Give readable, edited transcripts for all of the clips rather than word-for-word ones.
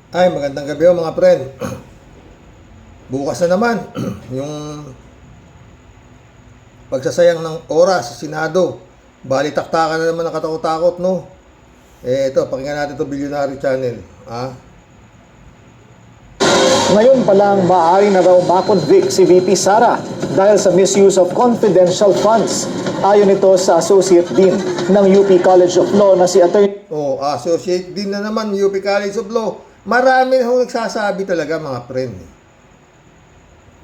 Ay, magandang gabi mga friend. Bukas na naman yung pagsasayang ng oras sa Senado. Balitaktakan na naman ng katakot-takot, no? Ito, pakinggan natin ito, Billionaire Channel. Ngayon pa lang, maaari na raw makonvict si VP Sara dahil sa misuse of confidential funds. Ayon ito sa Associate Dean ng UP College of Law na si Atty. Associate din na naman, UP College of Law. Marami na nagsasabi talaga, mga friend,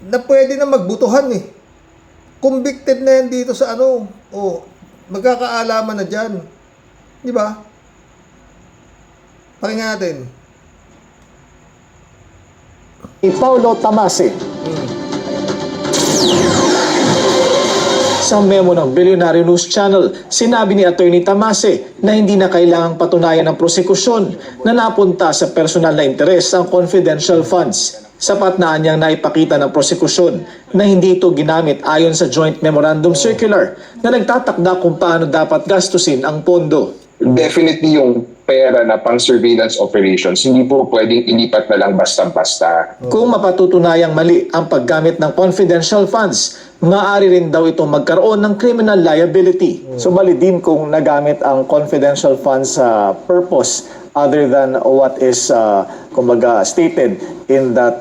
na pwede na magbutuhan eh. Convicted na yan dito sa magkakaalaman na dyan. Di ba? Pakinggan natin. Paulo Tamase. Sa memo ng Billionaire News Channel, sinabi ni Atty. Tamase na hindi na kailangang patunayan ng prosekusyon na napunta sa personal na interes ang confidential funds. Sapat na niyang naipakita ng prosekusyon na hindi ito ginamit ayon sa Joint Memorandum Circular na nagtatakda kung paano dapat gastusin ang pondo. Definitely yung pera na pang surveillance operations, hindi po pwedeng ilipat na lang basta-basta. Kung mapatutunayang mali ang paggamit ng confidential funds, maaari rin daw itong magkaroon ng criminal liability. So mali din kung nagamit ang confidential funds sa purpose other than what is stated in that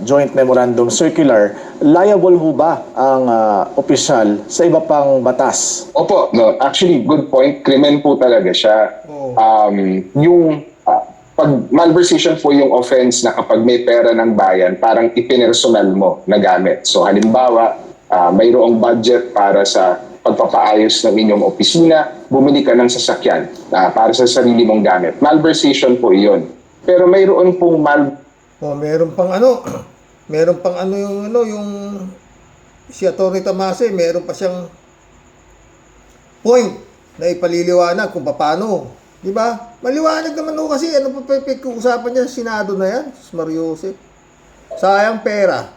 joint memorandum circular. Liable ho ba ang opisyal sa iba pang batas? Opo, no, actually good point. Krimen po talaga siya. Yung pag malversation po yung offense na kapag may pera ng bayan, parang ipinersonal mo na gamit. So halimbawa, mayroong budget para sa pagpapaayos ng inyong opisina, bumili ka ng sasakyan para sa sarili mong gamit. Malversation po iyon. Pero mayroon pong meron pang yung si Atty. Tamase, meron pa siyang point na ipaliliwanag kung paano. Di ba? Maliwanag naman kasi ano pa usapan niya sa Senado na yan? Mario Joseph. Sayang pera.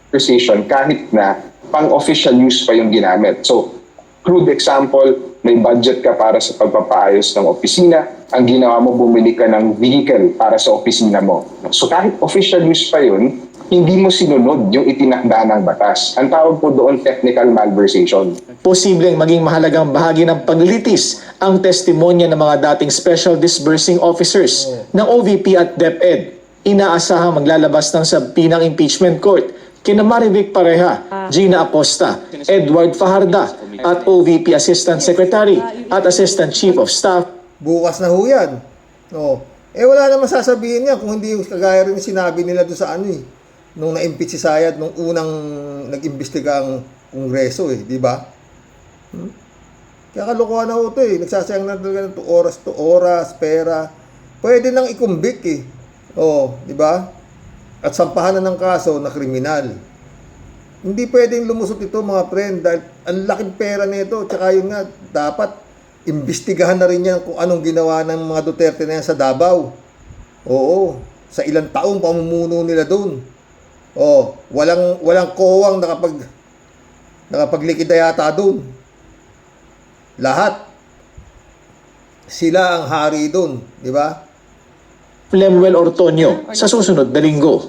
conversation kahit na pang-official use pa yung ginamit. So, crude example, may budget ka para sa pagpapaayos ng opisina, ang ginawa mo, bumili ka ng vehicle para sa opisina mo. So, kahit official use pa yun, hindi mo sinunod yung itinakda ng batas. Ang tawag po doon technical malversation. Posibleng maging mahalagang bahagi ng paglilitis ang testimonya ng mga dating Special Disbursing Officers ng OVP at DepEd. Inaasahang maglalabas ng sabpinang impeachment court kina Marivic Pareha, Gina Acosta, Edward Fajarda at OVP Assistant Secretary at Assistant Chief of Staff. Bukas na ho yan. Wala naman sasabihin niya kung hindi yung kagaya rin sinabi nila doon sa nung na-impeach si Sayad nung unang nag-imbestiga ang Kongreso di ba? Kaya kalokohan na ho ito nagsasayang na talaga ng oras, pera. Pwede nang i-convict di ba? At sampahan na ng kaso na kriminal. Hindi pwedeng lumusot ito mga friend dahil ang laking pera nito. Tsaka yun nga, dapat imbestigahan na rin yan kung anong ginawa ng mga Duterte na yan sa Davao. Sa ilang taong pamumuno nila doon. Walang kowang nakapaglikida yata doon. Lahat. Sila ang hari doon, di ba? Lemuel Ortonio sa susunod na linggo.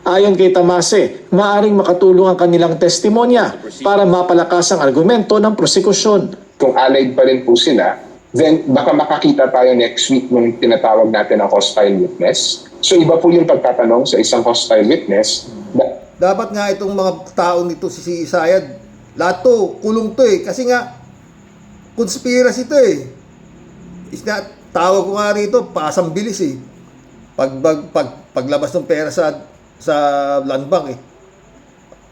Ayon kay Tamase, maaaring makatulong ang kanilang testimonya para mapalakas ang argumento ng prosekusyon. Kung allied pa rin po sila, then baka makakita tayo next week nung tinatawag natin ang hostile witness. So iba po yung pagtatanong sa isang hostile witness. Dapat nga itong mga tao nito si Sayad, lahat to, kulong to Kasi nga, conspiracy to Tawag ko nga rito, pasang bilis paglabas ng pera sa land bank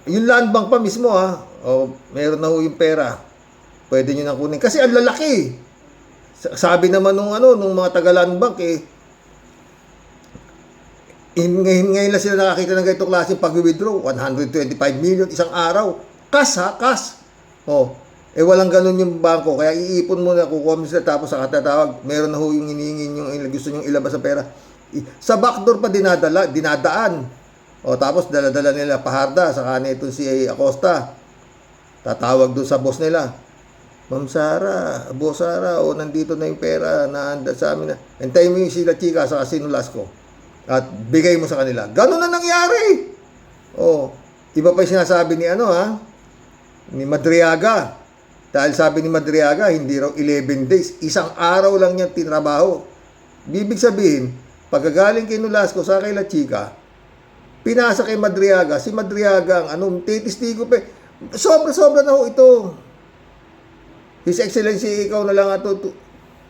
Yung land bank pa mismo meron na ho yung pera. Pwede nyo nang kunin. Kasi ang lalaki. Sabi naman nung mga taga land bank ngayon lang sila nakakita ng ganitong klaseng pag-withdraw. 125 million isang araw. Cash. Walang ganun yung bangko. Kaya iipon mo na, kukuha mo sila tapos sa katatawag, meron na ho yung hinihingin yung gusto nyong ilabas sa pera. Sa backdoor pa dinadaan. Tapos dala-dala nila Fajarda, saka nito si Acosta. Tatawag doon sa boss nila. Ma'am Sara, Boss Sara, o nandito na yung pera na handa sa amin na. Hintayin mo yung sila chika sa Sinulas ko. At bigay mo sa kanila. Ganun na nangyari. Oh, iba pa yung sinasabi ni ni Madriaga. Dahil sabi ni Madriaga, hindi raw 11 days. Isang araw lang niya tinrabaho. Bibig sabihin, pagkagaling kay Nolasco sa kay La Chica, pinasa kay Madriaga. Si Madriaga, titistigo pa. Sobra-sobra na ho ito. His Excellency, ikaw na lang ato.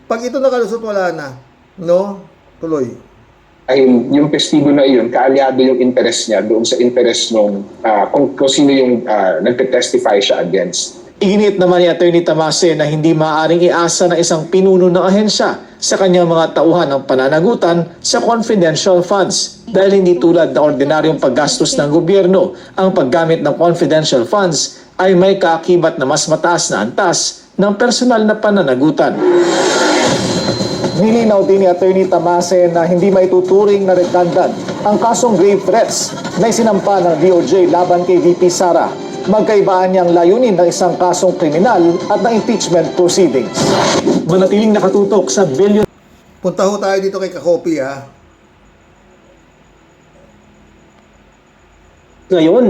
Pag ito nakalusot, wala na. No? Tuloy. Ay, yung testigo na iyon, kaalyado yung interest niya doon sa interest nung kung sino yung nagte-testify siya against. Iginit naman ni Atty. Tamase na hindi maaaring iasa ng isang pinuno ng ahensya sa kanyang mga tauhan ng pananagutan sa confidential funds dahil hindi tulad ng ordinaryong paggastos ng gobyerno, ang paggamit ng confidential funds ay may kaakibat na mas mataas na antas ng personal na pananagutan. Nilinaw din ni Atty. Tamase na hindi maituturing na redundant ang kasong grave threats na isinampa ng DOJ laban kay VP Sara. Magkaibaan niyang layunin ng isang kasong kriminal at ng impeachment proceedings. Manatiling nakatutok sa billion. Punta ho tayo dito kay Kakopi, Ngayon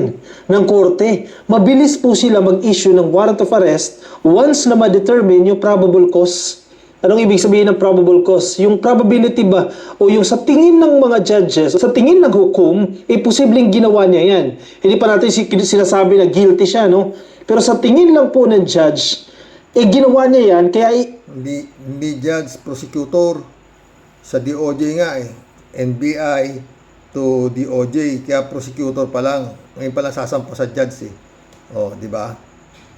ng korte, mabilis po sila mag-issue ng warrant of arrest once na ma-determine yung probable cause. Anong ibig sabihin ng probable cause? Yung probability ba o yung sa tingin ng mga judges, sa tingin ng hukom, posibleng ginawa niya yan. Hindi pa natin sinasabi na guilty siya, no? Pero sa tingin lang po ng judge, ginawa niya yan, kaya hindi judge, prosecutor sa DOJ nga NBI to DOJ, kaya prosecutor pa lang. Ngayon pa lang sasampa sa judge Oh, di ba?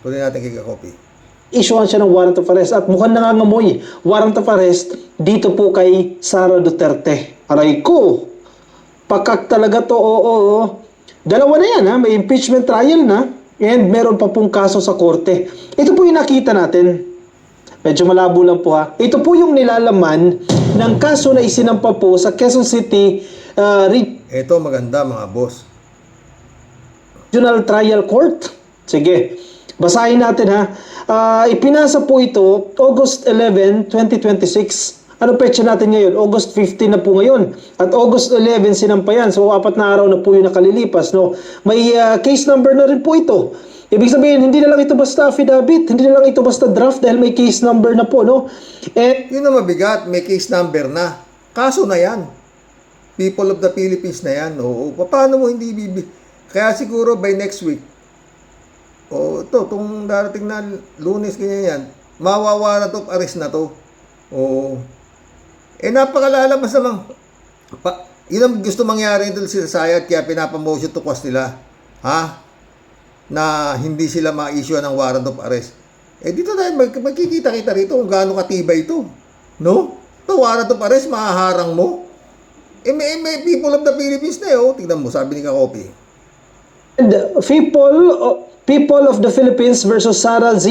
Tuloy natin kay Kakopi. issuean siya ng warrant of arrest at mukhang nangangamoy warrant of arrest dito po kay Sara Duterte. Aray ko, pakak talaga to, oo. Dalawa na yan, may impeachment trial na and meron pa pong kaso sa korte. Ito po yung nakita natin. Medyo malabo lang po Ito po yung nilalaman ng kaso na isinampa po sa Quezon City Ito maganda mga boss. Regional Trial Court. Sige, basahin natin ipinasa po ito August 11, 2026. Ano petsa natin ngayon? August 15 na po ngayon. At August 11 sinampayan. So 4 na araw na po yung nakalilipas. No? May case number na rin po ito. Ibig sabihin, hindi na lang ito basta affidavit. Hindi na lang ito basta draft dahil may case number na po. No? Yun na mabigat. May case number na. Kaso na yan. People of the Philippines na yan. Oo. Paano mo hindi Kaya siguro by next week, itong darating na Lunes, ganyan yan, mawawarat of arrest na to. Oo. Napakalalabas naman. Yun ang gusto mangyari ito sa Sayad, kaya pinapamotion to cause nila. Na hindi sila ma-issue ng warrant of arrest. Dito tayo, magkikita-kita rito kung gaano katibay ito. No? Ito, warrant of arrest, mahaharang mo. May people of the Philippines na tignan mo, sabi ni Kakopi. And people of the Philippines versus Sara Z.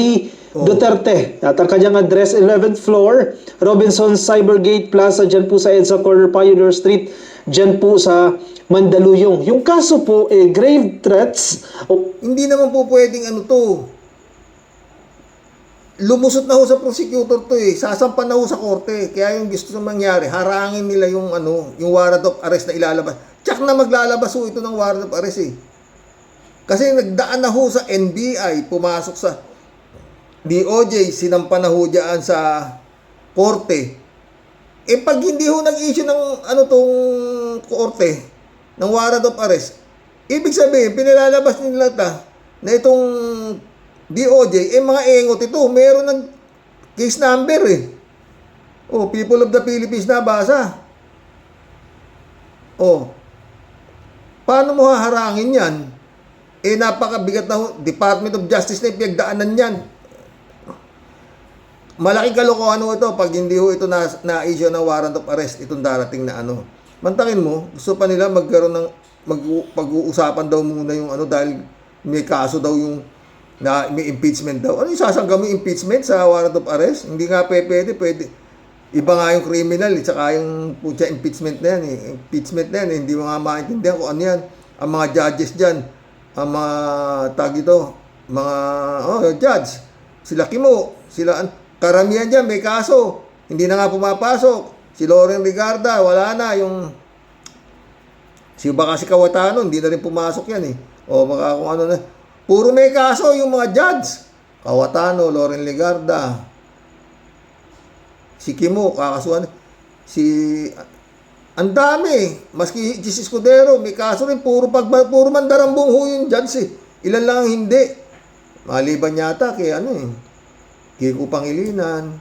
Duterte. At ang kanyang address, 11th floor, Robinson Cybergate Plaza, dyan po sa EDSA Corner, Pioneer Street, dyan po sa Mandaluyong. Yung kaso po, grave threats. Hindi naman po pwedeng lumusot na ho sa prosecutor to sasampan na ho sa korte. Kaya yung gusto na mangyari, harangin nila yung yung warrant of arrest na ilalabas. Tsak na maglalabas ho ito ng warrant of arrest Kasi nagdaan na ho sa NBI, pumasok sa DOJ, sinampa na ho dyan sa korte. Pag hindi ho nag-issue ng tong korte, ng warrant of arrest, ibig sabihin, pinilalabas nila na itong DOJ, mga engot ito, meron ng case number people of the Philippines na basa. Paano mo haharangin yan? Napakabigat na Department of Justice na ipagdaanan yan. Malaking kalokohan ito pag hindi ito na-issue ng warrant of arrest, itong darating na Mantakin mo, gusto pa nila magkaroon ng pag-uusapan daw muna yung dahil may kaso daw yung may impeachment daw. Ano yung sasanggam yung impeachment sa warrant of arrest? Hindi nga pwede. Iba nga yung criminal, saka yung impeachment na yan Impeachment na yan, hindi mo nga maintindihan kung ano yan. Ang mga judges dyan, ang mga mga judge, sila Kimo, Sila, karamihan dyan, may kaso. Hindi na nga pumapasok. Si Loren Legarda, wala na. Baka si Cayetano, hindi na rin pumasok yan eh. O baka kung ano na. Puro may kaso yung mga judge. Cayetano, Loren Legarda. Si Kimo, kakasuhan. Ang dami. Maski Jesus Escudero, may kaso rin. Puro mandarambong ho yung judge eh. Ilan lang ang hindi. Maliban yata kay Kiko Pangilinan,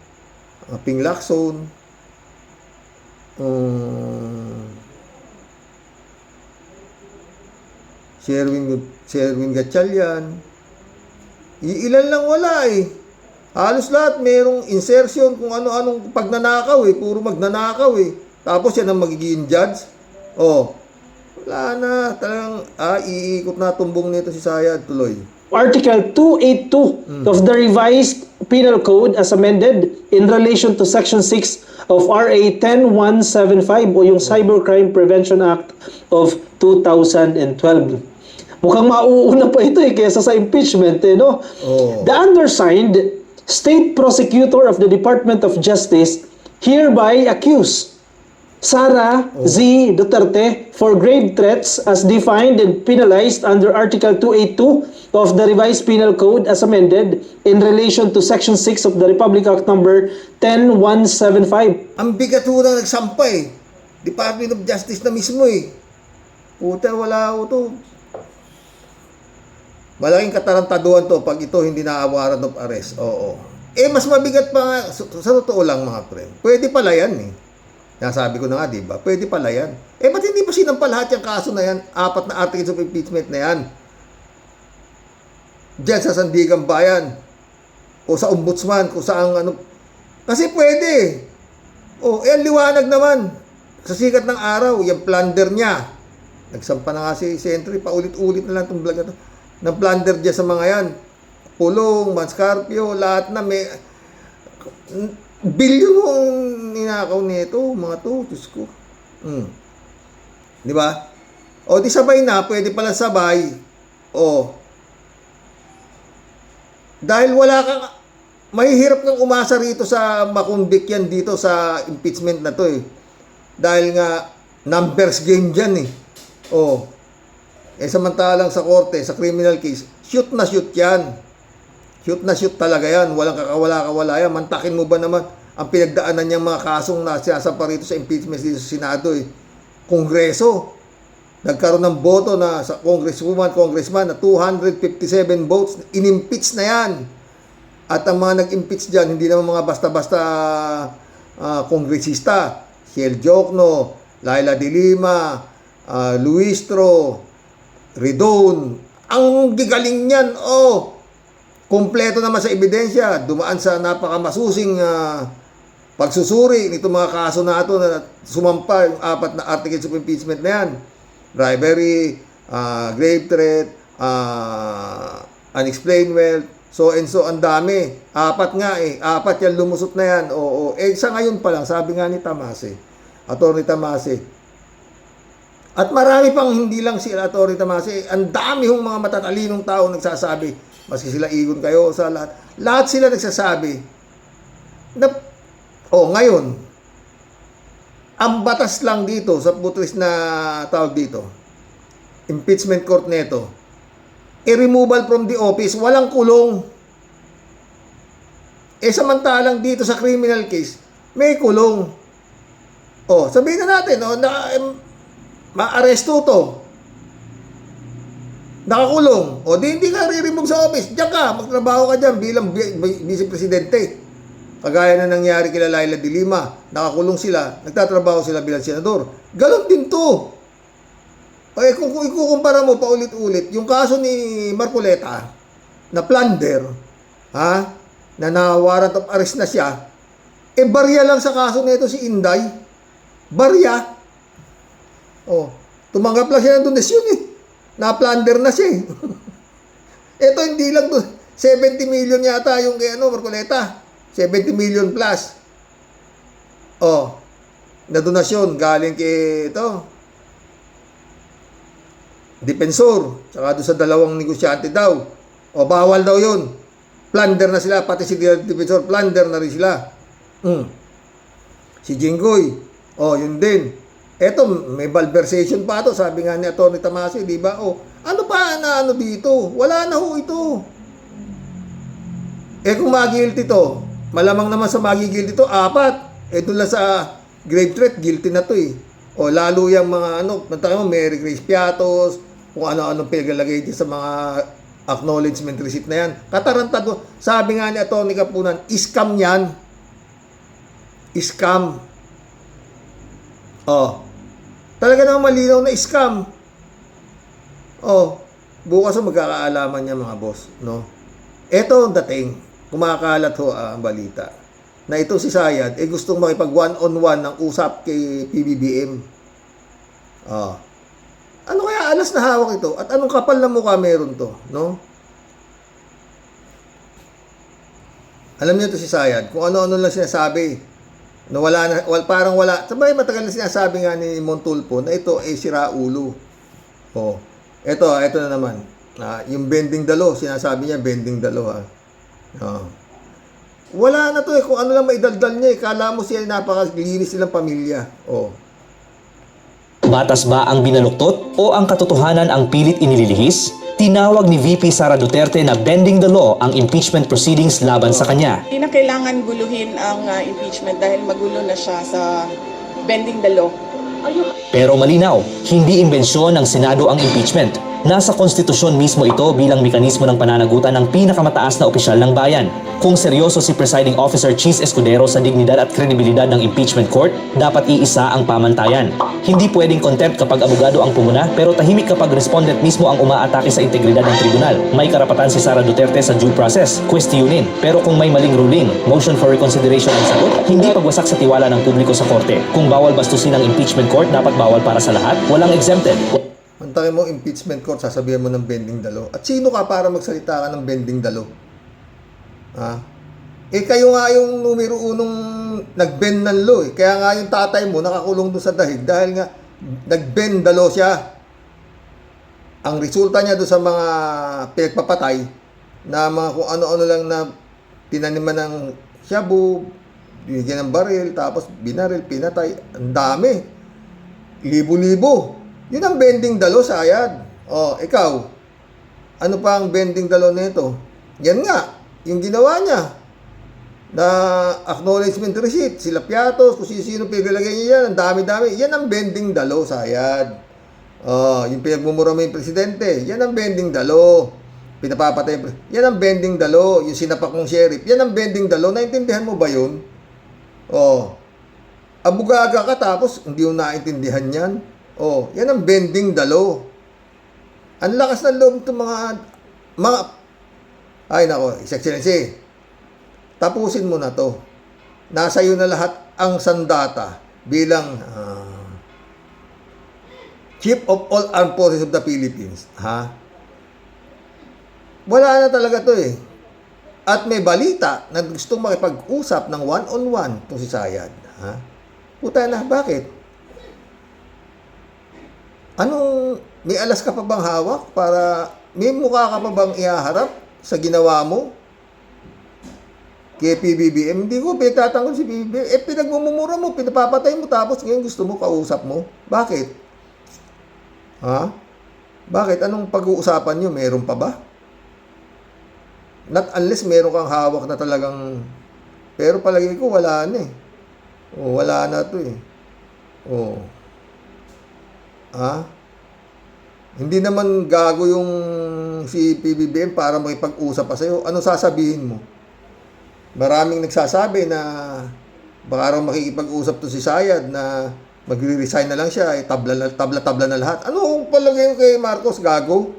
Ping Lacson, Sherwin Gatchalian. Ilan lang wala eh. Halos lahat mayroong insertion kung ano-anong pagnanakaw eh. Puro magnanakaw eh. Tapos yan ang magiging judge. Wala na. Talagang iikot na tumbong nito si Sayad tuloy. Article 282 of the revised Penal Code as amended in relation to Section 6 of RA 10175 o yung Cybercrime Prevention Act of 2012. Mukhang mauuna pa ito kaysa sa impeachment no? The undersigned State Prosecutor of the Department of Justice hereby accuse Sara Z. Duterte for grave threats as defined and penalized under Article 282 of the Revised Penal Code as amended in relation to Section 6 of the Republic Act number 10175. Ang bigat ho na nagsampa eh. Department of Justice na mismo eh. Puta, wala ho to. Malaking katarantaduhan to pag ito hindi na-warrant of arrest. Oo. Mas mabigat pa nga. Sa totoo lang mga friend. Pwede pala yan eh. Nasabi ko na nga, di ba? Pwede pala yan. Ba't hindi pa sinampal lahat yung kaso na yan? 4 na articles of impeachment na yan. Diyan sa Sandigan Bayan. O sa Ombudsman. Kung saan Kasi pwede. Ang liwanag naman. Sa sikat ng araw, yung plunder niya. Nagsampa na nga si Sentry. Paulit-ulit na lang itong vlog na ito. Ng plunder dyan sa mga yan. Pulong, Manscarpio, lahat na may... Bilyon ang ninakaw nito, mga to, Diyos ko. Di ba? Di sabay na, pwede pala sabay. Dahil wala kang, mahihirap kang umasa rito sa makumbik yan dito sa impeachment na to eh. Dahil nga, numbers game dyan eh. Samantalang sa korte, sa criminal case, shoot na shoot yan. Shoot na shoot talaga yan. Walang kakawala-kawala yan. Mantakin mo ba naman ang pinagdaanan niyang mga kasong nasiyasampa rito sa impeachment dito sa Senado eh. Kongreso. Nagkaroon ng boto na sa congressman na 257 votes. Inimpeach na yan. At ang mga nag-impeach dyan, hindi naman mga basta-basta kongresista. Shel Jokno, Laila de Lima, Luistro, Ridon. Ang gigaling niyan, kumpleto naman sa ebidensya, dumaan sa napakamasusing pagsusuri nito mga kaso na ito na sumampa yung 4 na articles of impeachment na yan. Bribery, grave threat, unexplained wealth, so and so, ang dami. 4 nga 4 yan, lumusot na yan. Sa ngayon pa lang, sabi nga ni Tamase, Atty. Tamase, at marami pang hindi lang si Atty. Tamase, ang dami hong mga matatalinong tao nagsasabi, maski sila Igon kayo sa lahat. Lahat sila nagsasabi na, ngayon, ang batas lang dito sa putris na tawag dito, impeachment court neto, removal from the office, walang kulong. Samantalang dito sa criminal case, may kulong. Sabihin na natin, ma-aresto to. Nakakulong. Hindi ka re-remove sa office. Diyan ka, magtrabaho ka dyan bilang vice presidente. Kagaya na nangyari kila Laila de Lima. Nakakulong sila, nagtatrabaho sila bilang senador. Ganon din to. Kung ikukumpara mo paulit-ulit, yung kaso ni Marcoleta, na plunder, na na-warrant of arrest na siya, barya lang sa kaso nito si Inday. Barya. Tumanggap lang siya ng donasyon na-plunder na siya Ito hindi lang 70 million yata yung kay Marcoleta. 70 million plus. Na donasyon galing kay Depensor. Saka doon sa dalawang negosyante daw. Bawal daw yun. plunder na sila, pati si Defensor, plunder na rin sila. Si Jinggoy, yun din. Eto, may malversation pa to, sabi nga ni Atty. Tamasi, di ba? Ano pa na ano dito? Wala na ho ito. Kung mag-guilty to, malamang naman sa mag-guilty to, 4. Doon lang sa grave threat, guilty na to eh. Lalo yung mga mo, Mary Grace Piatos, kung ano-ano pinaglalagay dyan sa mga acknowledgement receipt na yan. Katarantado. Sabi nga ni Atty. Kapunan, scam yan. Scam. Talaga naman malinaw na scam. Bukas magkakaalaman niya mga boss, no? Ito ang dating. Kumakalat ho ang balita. Na ito si Sayad, gustong makipag one-on-one ng usap kay PBBM. Ano kaya alas na hawak ito? At anong kapal na mukha meron to, no? Alam niyo to si Sayad, kung ano-ano lang sinasabi. Na parang wala. Sabay matagal na sinasabi nga ni Montulfo na ito ay sira ulo. Ito na naman. Yung bending dalo, sinasabi niya bending dalo ha. Wala na to kung ano lang maidaldal niya Kala mo siya napakalinis nilang pamilya. Batas ba ang binaluktot o ang katotohanan ang pilit inililihis? Tinawag ni VP Sara Duterte na bending the law ang impeachment proceedings laban sa kanya. Hindi na kailangan guluhin ang impeachment dahil magulo na siya sa bending the law. Pero malinaw, hindi imbensyon ng Senado ang impeachment. Nasa konstitusyon mismo ito bilang mekanismo ng pananagutan ng pinakamataas na opisyal ng bayan. Kung seryoso si Presiding Officer Cheese Escudero sa dignidad at kredibilidad ng impeachment court, dapat iisa ang pamantayan. Hindi pwedeng contempt kapag abogado ang pumuna, pero tahimik kapag respondent mismo ang umaatake sa integridad ng tribunal. May karapatan si Sara Duterte sa due process, questionin. Pero kung may maling ruling, motion for reconsideration ang sagot, hindi pagwasak sa tiwala ng publiko sa korte. Kung bawal bastusin ang impeachment court, dapat bawal para sa lahat, walang exempted. Mantakin mo impeachment court, sasabihan mo ng bending dalo. At sino ka para magsalita ka ng bending dalo? Kayo nga yung numero unong nag-bend ng law Kaya nga yung tatay mo nakakulong doon sa dahig dahil nga nag-bend the law siya. Ang resulta niya doon sa mga pinagpapatay na mga kung ano-ano lang na tinaniman ng shabu, bigyan ng baril, tapos binaril, pinatay. Ang dami. Libo-libo. Yun ang bending dalo, Sayad. Ikaw, ano pa ang bending dalo nito? Yan nga, yung ginawa niya na acknowledgement receipt, sila Piatos, kung sino pinaglalagay niya yan, ang dami-dami. Yan ang bending dalo, Sayad. Yung pinagmumura mo yung presidente, yan ang bending dalo. Pinapapatay, yan ang bending dalo. Yung sinapak mong sheriff, yan ang bending dalo. Naintindihan mo ba yun? Abugaga ka tapos hindi mo naintindihan yan. Yan ang bending dalo. Ang lakas ng loob itong mga ay nako, His Excellency, tapusin mo na to. Nasa iyo na lahat ang sandata bilang Chief of all Armed Forces of the Philippines. Wala na talaga to At may balita na gustong makipag-usap ng one-on-one to si Sayad. Puta na, bakit? May alas ka pa bang hawak para, may mukha ka pa bang ihaharap sa ginawa mo kay PBBM? Hindi ko pinagtatanggol si PBBM. Pinagmumura mo, pinapapatay mo, tapos ngayon gusto mo kausap mo. Bakit? Bakit? Anong pag-uusapan nyo? Meron pa ba? Not unless meron kang hawak na talagang, pero palagi ko wala na wala na to Hindi naman gago yung si PBBM para makipag-usap pa sa'yo. Ano sasabihin mo? Maraming nagsasabi na baka raw makikipag-usap to si Sayad na magre-resign na lang siya, tabla-tabla na lahat. Ano palagay kay Marcos, gago?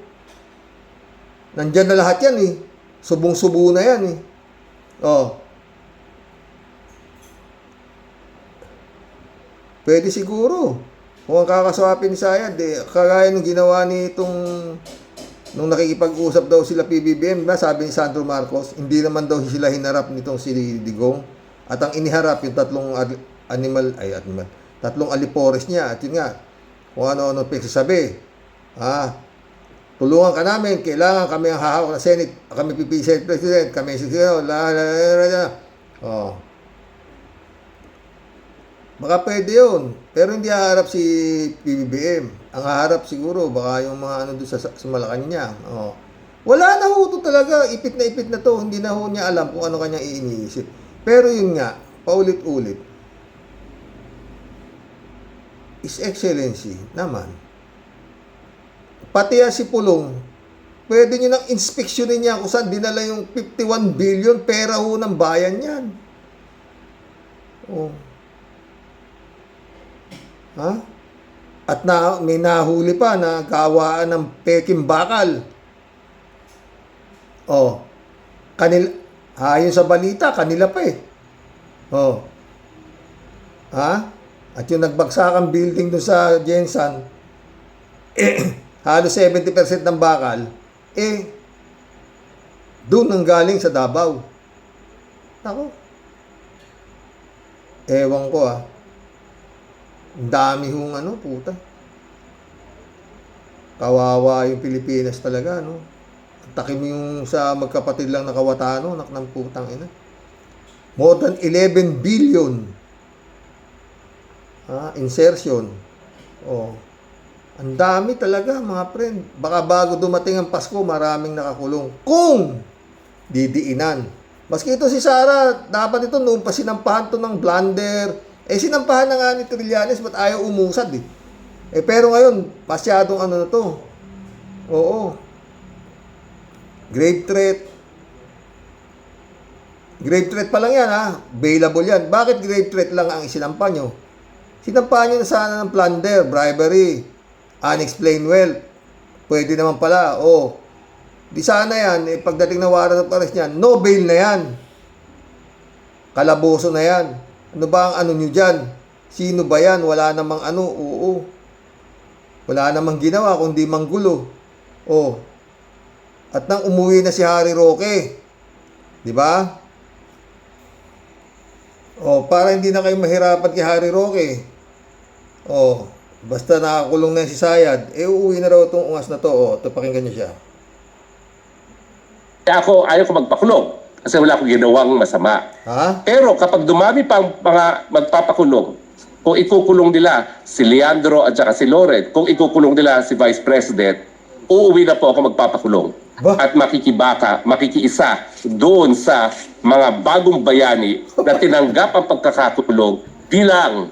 Nandyan na lahat yan Subong-subo na yan Pwede siguro. Kung ang kakaswapin ni Sayad, kagaya nung ginawa nung nakikipag-usap daw sila PBBM, sabi ni Sandro Marcos, hindi naman daw sila hinarap nitong si Digong. At ang iniharap yung tatlong alipores niya. At yun nga, kung ano-ano pinagsasabi. tulungan ka namin, kailangan kami ang hahawak ng Senate, kami pipili President, kami oh. Baka pwede yun. Pero hindi haharap si PBBM. Ang haharap siguro, baka yung mga ano doon sa Malacanang. Oh. Wala na ho to talaga. Ipit na to. Hindi na ho niya alam kung ano kanyang iniisip. Pero yun nga, paulit-ulit. His Excellency naman. Pati si Pulong, pwede nyo nang inspeksyonin niya kung saan dinala yung 51 billion pera ho ng bayan yan. Oh. Ha? At may nahuli pa na kawaan ng peking bakal. Oh. Ayon sa balita, kanila pa eh. Oh. Ha? At yung nagbagsakang building doon sa Jensan, halos 70% ng bakal, doon nang galing sa Davao. Ako. Ewan ko Ang dami hong puta. Kawawa yung Pilipinas talaga, no? Takim yung sa magkapatid lang na Kawatano, nak ng putang ina. More than 11 billion. Insertion. Oh. Ang dami talaga, mga friend. Baka bago dumating ang Pasko, maraming nakakulong. Kung didiinan. Maski ito si Sara, dapat ito noon pa sinampahan to ng blunder. Sinampahan na nga ni Trillanes, ba't ayaw umusad eh? Pero ngayon, masyadong ano na to. Oo. Grave threat. Grave threat pa lang yan Available yan. Bakit grave threat lang ang isinampa nyo? Sinampahan nyo na sana ng plunder, bribery, unexplained wealth. Pwede naman pala. Di sana yan, pagdating na warrant of arrest niyan, no bail na yan. Kalaboso na yan. Ano ba ang ano nyo dyan? Sino ba yan? Wala namang oo. Wala namang ginawa kundi manggulo. At nang umuwi na si Harry Roque. Di ba? Para hindi na kayo mahirapan kay Harry Roque. Basta nakakulong na si Sayad, uuwi na raw itong ungas na to. Ito, pakinggan niyo siya. Ako, ayaw ko magpakulong kasi wala akong ginawang masama. Pero kapag dumami pang mga magpapakulong, kung ikukulong nila si Leandro at saka si Loren, kung ikukulong nila si Vice President, uuwi na po ako magpapakulong. At makikiisa doon sa mga bagong bayani na tinanggap ang pagkakakulong bilang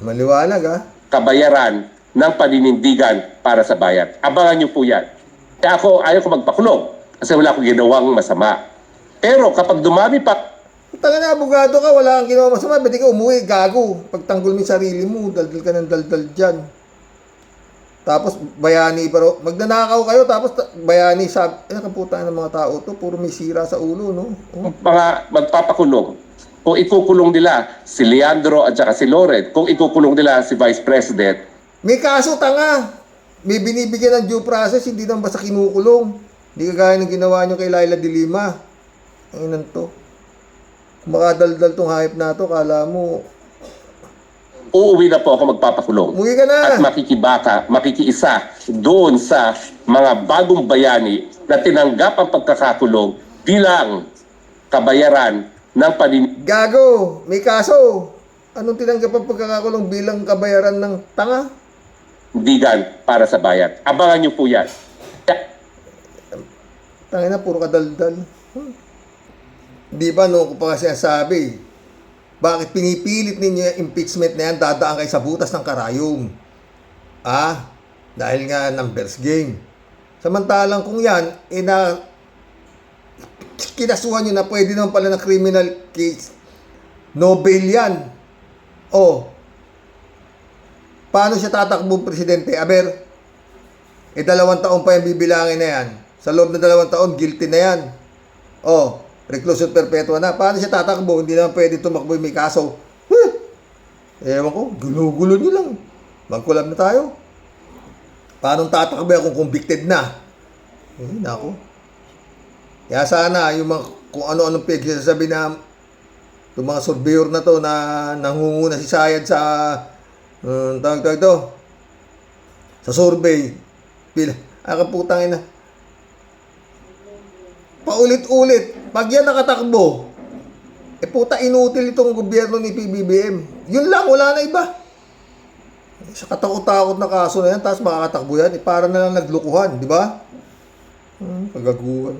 maliwanag kabayaran ng paninindigan para sa bayan. Abangan niyo po yan. Kaya ako, ayaw ko magpakulong kasi wala akong ginawang masama. Pero kapag dumami pa... Tanga na, abogado ka, wala kang ginawa masama, ba't ka umuwi, gago. Pagtanggol mo yung sarili mo, daldal ka ng daldal dyan. Tapos, bayani pa ro. Magnanakaw kayo, tapos bayani sabi, kaputaan ng mga tao to, puro may sira sa ulo, no? Mga magpapakulong, kung ikukulong nila si Leandro at saka si Loren, kung ikukulong nila si Vice President, may kaso, tanga. May binibigyan ng due process, hindi naman basta kinukulong. Hindi kagaya ng ginawa nyo kay Laila de Lima. Ang inan to. Kung makadaldal tong hype na to, kala mo... uuwi na po ako magpapakulong. Umuwi ka na! At makikiisa doon sa mga bagong bayani na tinanggap ang pagkakakulong bilang kabayaran ng Gago! May kaso! Anong tinanggap ang pagkakakulong bilang kabayaran ng tanga? panindigan para sa bayan. Abangan niyo po yan. Tangin na, puro kadaldal. Di ba, no, kung pa kasi sabi, bakit pinipilit ninyo yung impeachment na yan, dadaan kayo sa butas ng karayom? Dahil nga numbers game. Samantalang kung yan, kinasuhan nyo na pwede naman pala na criminal case, no bail yan. Paano siya tatakbo presidente? 2 taon pa yung bibilangin na yan. Sa loob ng 2 taon, guilty na yan. Reclusion perpetua na. Paano siya tatakbo? Hindi naman pwede tumakbo yung may kaso. Ewan ko, gulo-gulo nyo lang. Mag-collab na tayo. Paano tatakbo yan kung convicted na? Nako. Kaya sana, yung mga, kung ano-anong pinagsasabi na itong mga surveyor na to na nangunguna si Sayad sa Tawag to. Sa survey. Putang ina. Paulit-ulit. Pag yan nakatakbo, puta, inutil itong gobyerno ni PBBM. Yun lang, wala na iba. Sa katakot-takot na kaso na yan, tapos makakatakbo yan, para na lang naglukuhan, di ba? Kagaguhan.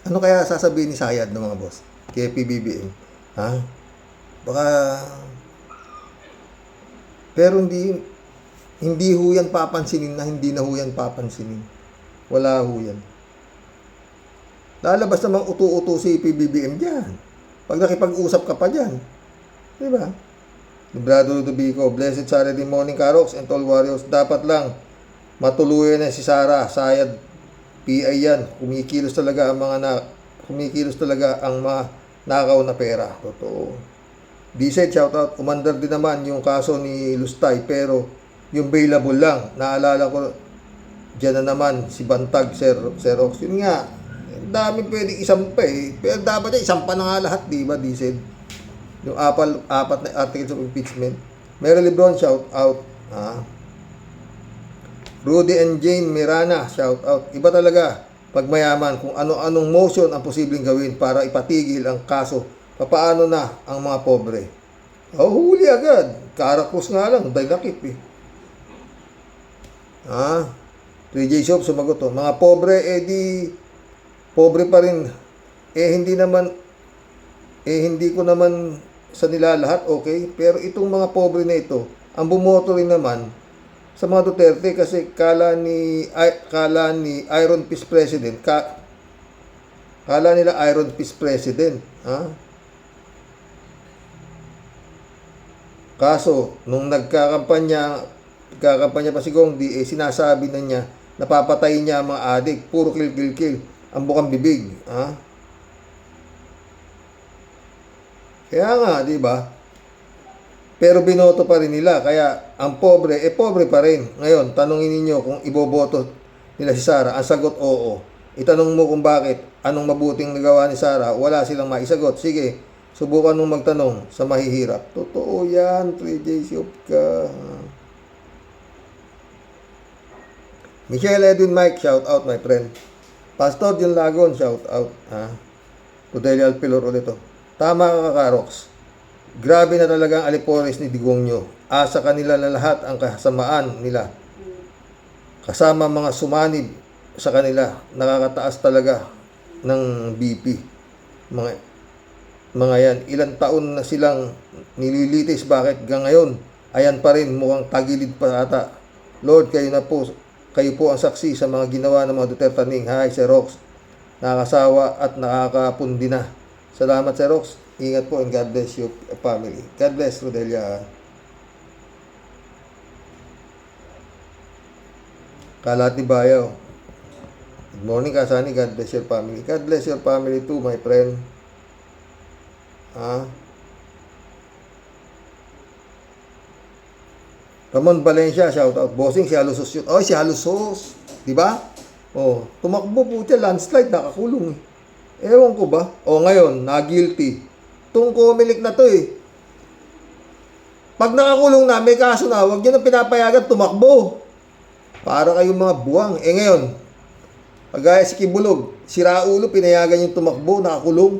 Ano kaya sasabihin ni Sayad ng mga boss? Kay PBBM? Ha? Baka... Pero hindi ho yan papansinin na hindi na ho yan papansinin. Wala ho yan. Lalabas namang utu-utu si PBBM dyan. Pag nakipag-usap ka pa dyan. Diba? Librado Ludovico, blessed Saturday morning, Karoks and Tall Warriors. Dapat lang matuluyan na si Sara, Sayad, PI yan. Kumikilos talaga ang mga nakaw na pera. Totoo. D-Side, shoutout. Umandar din naman yung kaso ni Lustay, pero yung bailable lang. Naalala ko, dyan na naman si Bantag, Sir Ox. Yun nga, dami pwedeng isampa eh. Pero dapat niya, isampa na nga lahat, di ba, D-Side? Yung apat na articles of impeachment. Meryl Lebron, shoutout. Rudy and Jane Mirana, shoutout. Iba talaga, pag mayaman, kung ano-anong motion ang posibleng gawin para ipatigil ang kaso. Paano na ang mga pobre? Huli agad. Karakus nga lang, daylakip eh. 3J Shop sumagot to. Mga pobre, pobre pa rin. Hindi ko naman sa nila lahat, okay? Pero itong mga pobre na ito, ang bumoto rin naman sa mga Duterte kasi kala ni Iron Fist President, kala nila Iron Fist President, Kaso, nung nagkakampanya pa si Gong Di, sinasabi na niya, napapatay niya ang mga adik, puro kill, ang bukang bibig. Kaya nga, di ba? Pero binoto pa rin nila, kaya ang pobre, pobre pa rin. Ngayon, tanungin ninyo kung iboboto nila si Sara, ang sagot, oo. Itanong mo kung bakit, anong mabuting nagawa ni Sara, wala silang maisagot. Sige, subukan mong magtanong sa mahihirap. Totoo yan, 3J Shop ka. Michelle Edwin Mike, shout out my friend. Pastor John Lagon, shout out. Rodelio Alpilor ulit to. Tama ka, Karoks. Grabe na talaga ang alipores ni Digongyo. Asa kanila na lahat ang kasamaan nila. Kasama mga sumanib sa kanila. Nakakataas talaga ng BP. Mga yan, ilang taon na silang nililitis, bakit hanggang ngayon ayan pa rin, mukhang tagilid pa ata. Lord, kayo po ang saksi sa mga ginawa ng mga Dutertaning. Hi, Sir Rox. Nakakasawa at nakakapundi na. Salamat, Sir Rox. Ingat po and God bless you, family. God bless, Rodelia. Kalati Bayaw. Good morning, Kasani. God bless your family. God bless your family too, my friend. Ramon Valencia, shout out. Bossing, si Halusos yun. Si Halusos. Diba? Tumakbo po siya, landslide, nakakulong. Ewan ko ba? Ngayon, na-guilty. Itong Comelec na to eh. Pag nakakulong na, may kaso na, huwag nyo na pinapayagan, tumakbo. Para kayong mga buwang. Ngayon, pagaya si Kibulog, si Raulo, pinayagan yung tumakbo, nakakulong.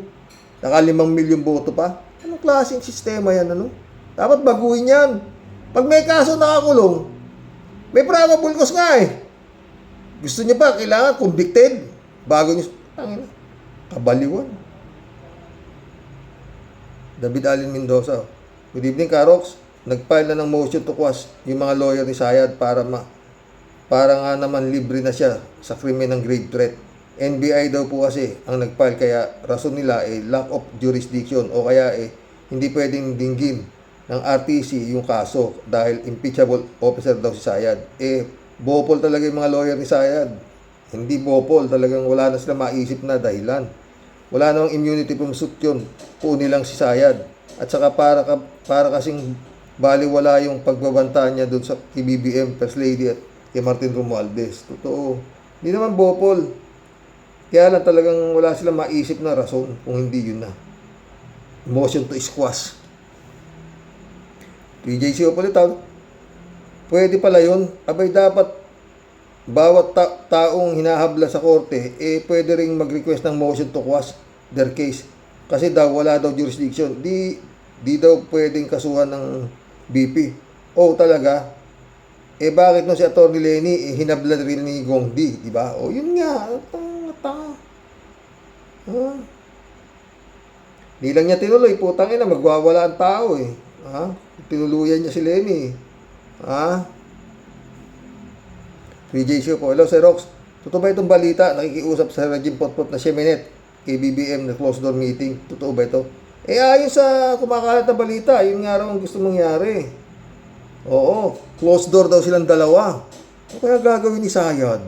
Naka 5 milyong boto pa. Anong klaseng sistema yan, ano? Dapat baguhin yan. Pag may kaso nakakulong, may probable cause nga eh. Gusto niyo pa, kailangan convicted. Bago niyo, kabaliwan. David Allen Mendoza. Good evening, Karoks. Nag-file na ng motion to quash yung mga lawyer ni Sayad para nga naman libre na siya sa krimen ng grave threat. NBI daw po kasi ang nag-file, kaya rason nila lack of jurisdiction o kaya hindi pwedeng dinggin ng RTC yung kaso dahil impeachable officer daw si Sayad. Bopol talaga yung mga lawyer ni Sayad. Hindi bopol, talagang wala na sila maisip na dahilan. Wala namang immunity from suit yun. Kunin lang si Sayad. At saka para kasing baliwala yung pagbabanta niya doon sa PBBM, First Lady at kay Martin Romualdez. Totoo. Hindi naman bopol. Kaya lang talagang wala silang maisip na rason kung hindi yun na. motion to squash. PJCO Politaw, pwede pala yun. Abay, dapat bawat taong hinahabla sa korte, pwede ring mag-request ng motion to quash their case. Kasi daw, wala daw jurisdiction. Di daw pwedeng kasuhan ng BP. O talaga, bakit no si Atty. Lenny, hinabla rin ni Gong D, di ba? O yun nga, Di lang niya tinuloy, putang ina, magwawala ang tao eh. Tinuluyan niya si Lenny. PJ po. Hello, Sir Rox. Totoo ba itong balita? Nakikiusap sa Regime Potpot na Seminet kay BBM na closed door meeting. Totoo ba ito? Ayon sa kumakalat na balita, yun nga raw ang gusto mangyari. Oo, closed door daw silang dalawa. Ano kaya gagawin ni Sayad?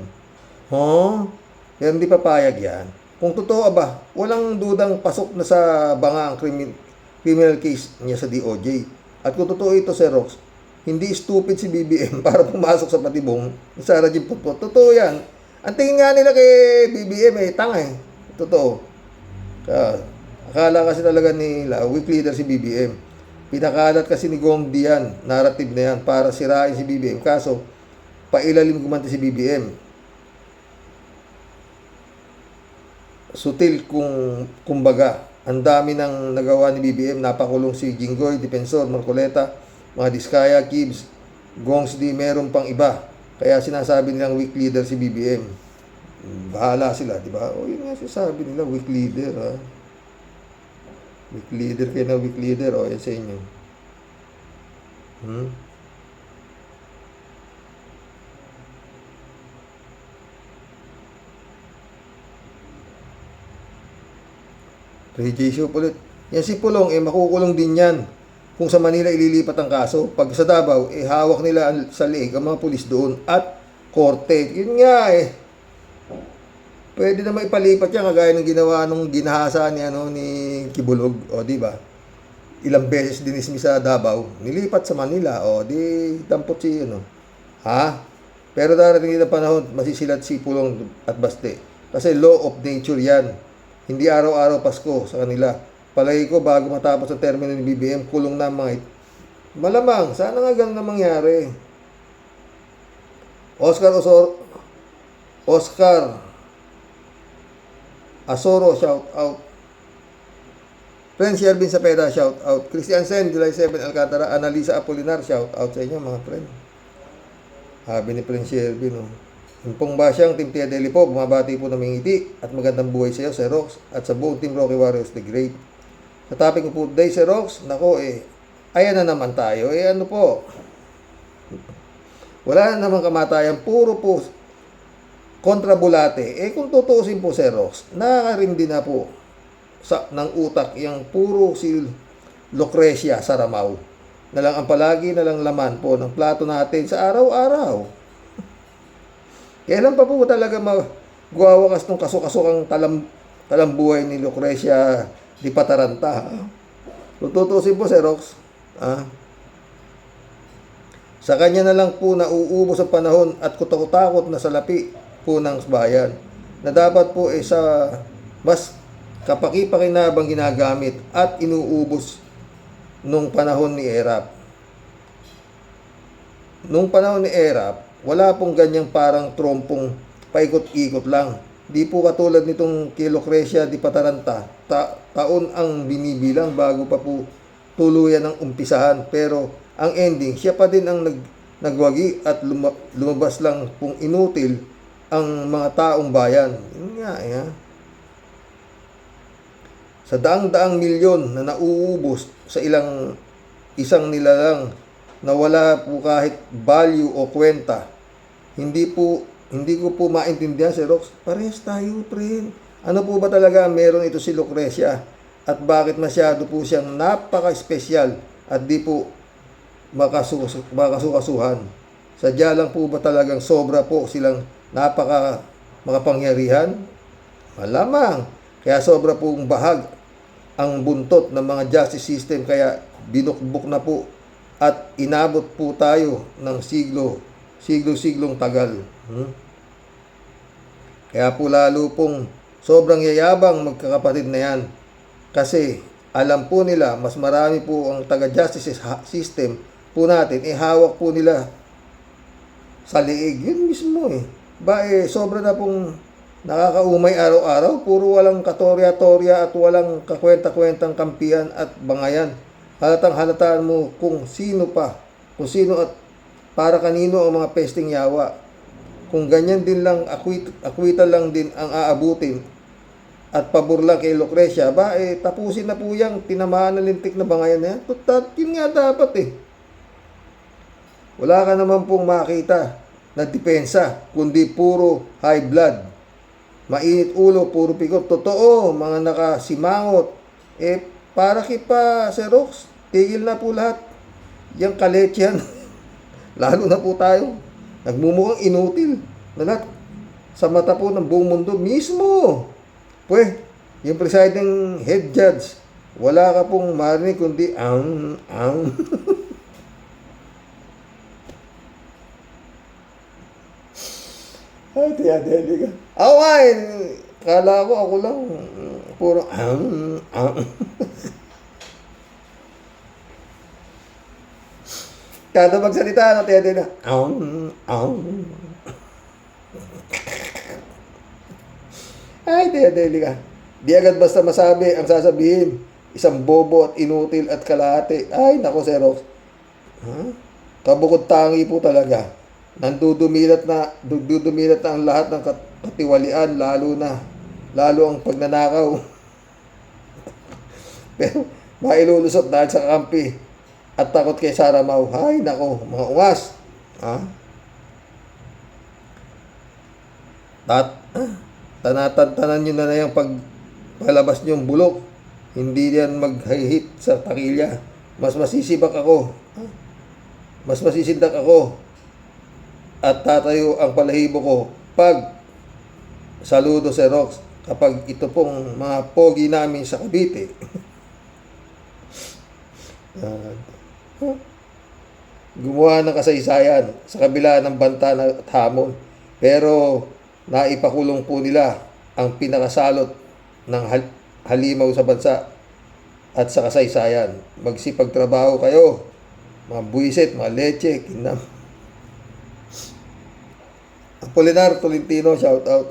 Pero hindi papayag yan. Kung totoo ba, walang dudang pasok na sa banga ang criminal case niya sa DOJ. At kung totoo ito, Sir Rox, hindi stupid si BBM para pumasok sa patibong sa Regime Potpot. Totoo yan. Ang tingin nga nila kay BBM tanga eh. Totoo. Akala kasi talaga nila weak leader si BBM. Pinakalat kasi ni Gong D yan, narrative na yan, para sirain si BBM. Kaso, pailalim gumanti si BBM. Sutil kumbaga. Ang dami nang nagawa ni BBM. Napakulong si Jinggoy, Defensor, Marcoleta, mga Diskaya, Gibbs, Gongs D, meron pang iba. Kaya sinasabi nilang weak leader si BBM. Bahala sila, di ba? O yun nga sinasabi nila, weak leader, Weak leader kayo na weak leader, yan sa inyo. Registro ulit. Yan si Pulong, makukulong din yan. Kung sa Manila ililipat ang kaso, pag sa Davao, hawak nila sa liig ang mga pulis doon at korte. Yun nga Pwede na maipalipat yan kagaya ng ginawa nung ginahasa ni Kibulog, di ba? Ilang beses dinismiss sa Davao, nilipat sa Manila, di dampot si Pero darating din ang panahon, masisilat si Pulong at Baste. Kasi law of nature yan. Hindi araw-araw Pasko sa kanila. Palagi ko bago matapos ang termino ni BBM, kulong na mga malamang, sana nga ganun na mangyari. Oscar Asoro, shout out. Friend Shervin Sapeda, shout out. Christian Sen, July 7, Alcantara. Analisa Apolinar, shout out sa inyo mga friend. Habi ni Friend Shervin, Impong Basyang, Team Tia Deli po, bumabati po ng ngiti at magandang buhay sa iyo, Sir Rox, at sa buong Team Rocky Warriors the Great. Sa topic po today, Sir Rox, nako ayan na naman tayo. Ano po? Wala na naman kamatayan, puro po kontrabulate. Kung tutuusin po, Sir Rox, nakakarindi na po ng utak yung puro si Lucrecia Saramaw na lang ang palagi na lang laman po ng plato natin sa araw-araw. Kailan pa po talaga magwawakas ng kasukasukang talambuhay ni Lucrecia di Pataranta? Tututusin po, Sir Rox, sa kanya na lang po nauubos ang panahon at kutakot na salapi po ng bayan na dapat po sa mas kapaki-pakinabang ginagamit at inuubos nung panahon ni Erap. Nung panahon ni Erap, wala pong ganyang parang trompong paikot-ikot lang. Di po katulad nitong kay Lucrecia di Pataranta, taon ang binibilang bago pa po tuluyan ng umpisahan. Pero ang ending, siya pa din ang nagwagi at lumabas lang pong inutil ang mga taong bayan. Yun nga Sa daang-daang milyon na nauubos sa isang nilalang na wala po kahit value o kwenta. Hindi ko po maintindihan, Sir Rox. Parehas tayo, friend. Ano po ba talaga meron ito si Lucrecia? At bakit masyado po siyang napaka-espesyal at di po makasukasuhan? Sadya lang po ba talagang sobra po silang makapangyarihan? Malamang. Kaya sobra pong bahag ang buntot ng mga justice system, kaya binukbok na po at inabot po tayo ng siglo-siglong tagal. Kaya po lalo pong sobrang yayabang magkakapatid na yan. Kasi alam po nila, mas marami po ang taga-justice system po natin, hawak po nila sa liig. Yun mismo sobra na pong nakakaumay araw-araw, puro walang katorya-torya at walang kakwenta-kwentang kampihan at bangayan. Halatang-halataan mo kung sino at para kanino ang mga pesting yawa. Kung ganyan din lang, akwita lang din ang aabutin at pabor lang kay Lucrecia, tapusin na po yung tinamaan na lintik na bangayan na yan. Yun nga dapat Wala ka naman pong makita na depensa, kundi puro high blood. Mainit ulo, puro pikot. Totoo, mga nakasimangot. Para kipa, Sir Rox, tigil na po lahat. Yang kaletyan. Lalo na po tayo. Nagmumukhang inutil na lahat sa mata po ng buong mundo mismo. Yung presiding head judge, wala ka pong marinig kundi ang. Ay, tiyadeli ka. Kala ko ako lang. Puro ang. Kada magsalita, tiyadeli na. Ay, tiyadeli ka. Di agad basta masabi ang sasabihin. Isang bobo at inutil at kalahati. Ay, nako, Sir Rox. Kabukod tangi po talaga. Nandudumilat na ang lahat ng katiwalian, lalo ang pagnanakaw. Pero mailulusot dahil sa kampi at takot kay Sara Mau. Ay nako, mga ungas. Tanan nyo na yung pagpalabas nyong bulok. Hindi yan mag-hit sa takilya. Mas masisindak ako at tatayo ang balahibo ko pag saludo Sir Rox kapag ito pong mga pogi namin sa Cavite. Gumawa ng kasaysayan sa kabila ng banta at hamon, pero naipakulong po nila ang pinakasalot ng halimaw sa bansa at sa kasaysayan. Magsipagtrabaho kayo, mga buwisit, mga leche, kinam. Apolinar Tolentino, shout out.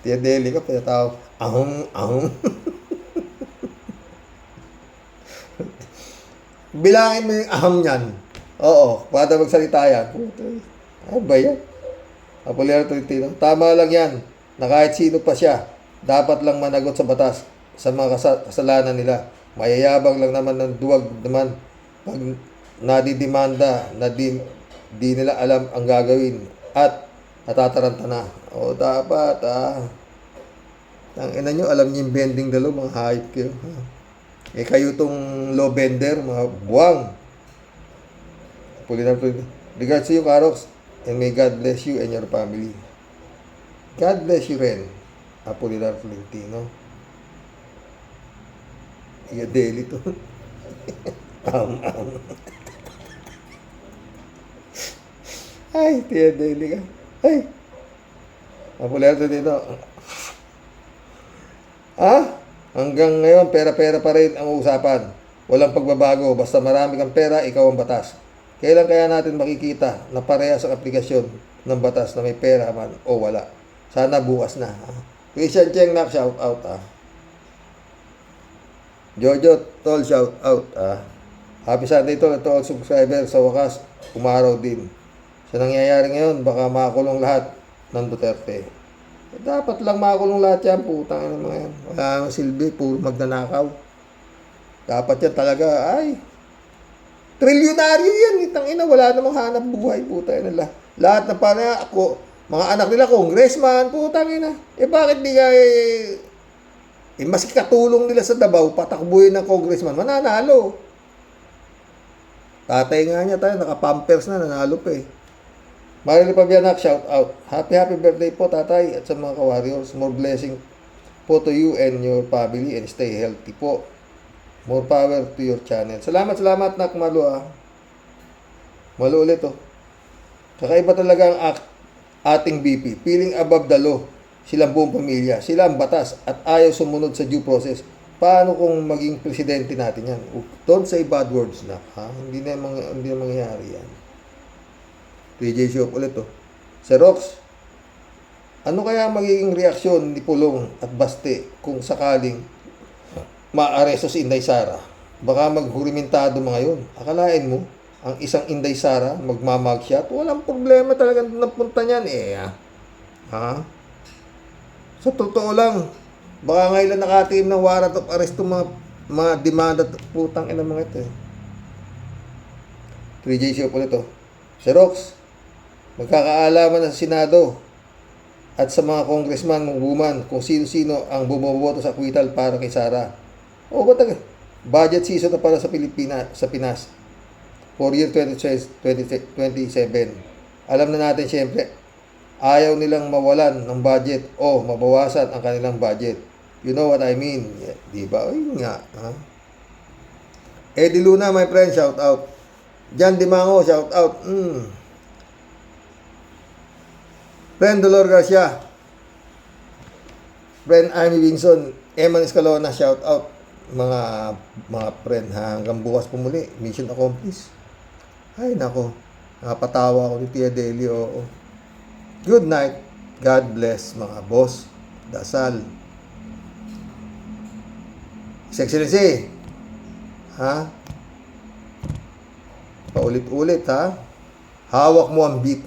Tia Deli ka, pinatawag. Ahong. Bilangin mo yung aham niyan. Oo, para magsalita yan. Ano ba yan? Apolinar Tolentino. Tama lang yan, na kahit sino pa siya, dapat lang managot sa batas sa mga kasalanan nila. Mayayabang lang naman ng duwag naman pag nadidimanda na di nila alam ang gagawin at natataranta na. O dapat ang ina nyo, alam nyo yung bending dalo, mga hayop kayo. Kayo tong low bender, mga buwang. Regards to you, Karox, and may God bless you and your family. God bless you rin, Apolinar Tolentino. Iya daily to. Ay, tiya daily ka. Ay. Apolinar dito. Hanggang ngayon, pera-pera pa rin ang usapan. Walang pagbabago. Basta marami kang pera, ikaw ang batas. Kailan kaya natin makikita na parehas ang aplikasyon ng batas na may pera man o wala? Sana bukas na. Christian Cheng Nak, shout out. Jojo Tol, shout out. Happy Sunday to all subscriber. Sa wakas, umaraw din. Sa nangyayari ngayon, baka makulong lahat ng Duterte. Dapat lang makulong lahat yan, putang ina mga yan. Wala nang silbi, puro magnanakaw. Dapat yan talaga, trilyonaryo yan, itang ina, wala namang hanap buhay, putang ina. Lahat na mga anak nila, congressman, putang ina. Bakit di ka, maski katulong nila sa Davao, patakbuhin ng congressman, mananalo. Tatay nga niya tayo, naka-pampers na, nanalo pa Marily Pabianak, shout out. Happy birthday po, tatay, at sa mga ka-warriors. More blessing po to you and your family and stay healthy po. More power to your channel. Salamat, Nak Malu. Malu ulit Kakaiba talaga ang ating BP. Feeling above the law. Silang buong pamilya. Sila ang batas at ayaw sumunod sa due process. paano kung maging presidente natin yan? Don't say bad words na, ha? Hindi na mangyayari yan. PJ Shop ulit, oh. Sir Rox, ano kaya magiging reaksyon ni Pulong at Baste kung sakaling maaresto si Inday Sara? Baka maghurimintado mga yun. Akalain mo, ang isang Inday Sara magmamagshot, walang problema talagang napunta niyan, eh, ha? Sa totoo lang, baka ngayon nakatim ng warrant of arrest mga demanda putang ina mga ito, eh. 3J Shop ulit, oh. Sir Rox, magkakaalaman sa Senado at sa mga congressman ng woman kung sino-sino ang bumoboto sa acquittal para kay Sara. O ba taga? Budget season na para sa Pinas for year 2027. Alam na natin siyempre, ayaw nilang mawalan ng budget o mabawasan ang kanilang budget. You know what I mean? Yeah, di ba? O yun nga. Ha? Eddie Luna, my friend, shout out. Jan Dimango, shout out. Friend Dolor Garcia, friend Amy Winson, Eman Escalona, shout out. Mga friend, ha? Hanggang bukas pumuli, mission accomplished. Ay nako, napatawa ako ni Tia Deli, oo. Good night, God bless mga boss, dasal. His Excellency, ha? Paulit-ulit, ha? Hawak mo ang beat.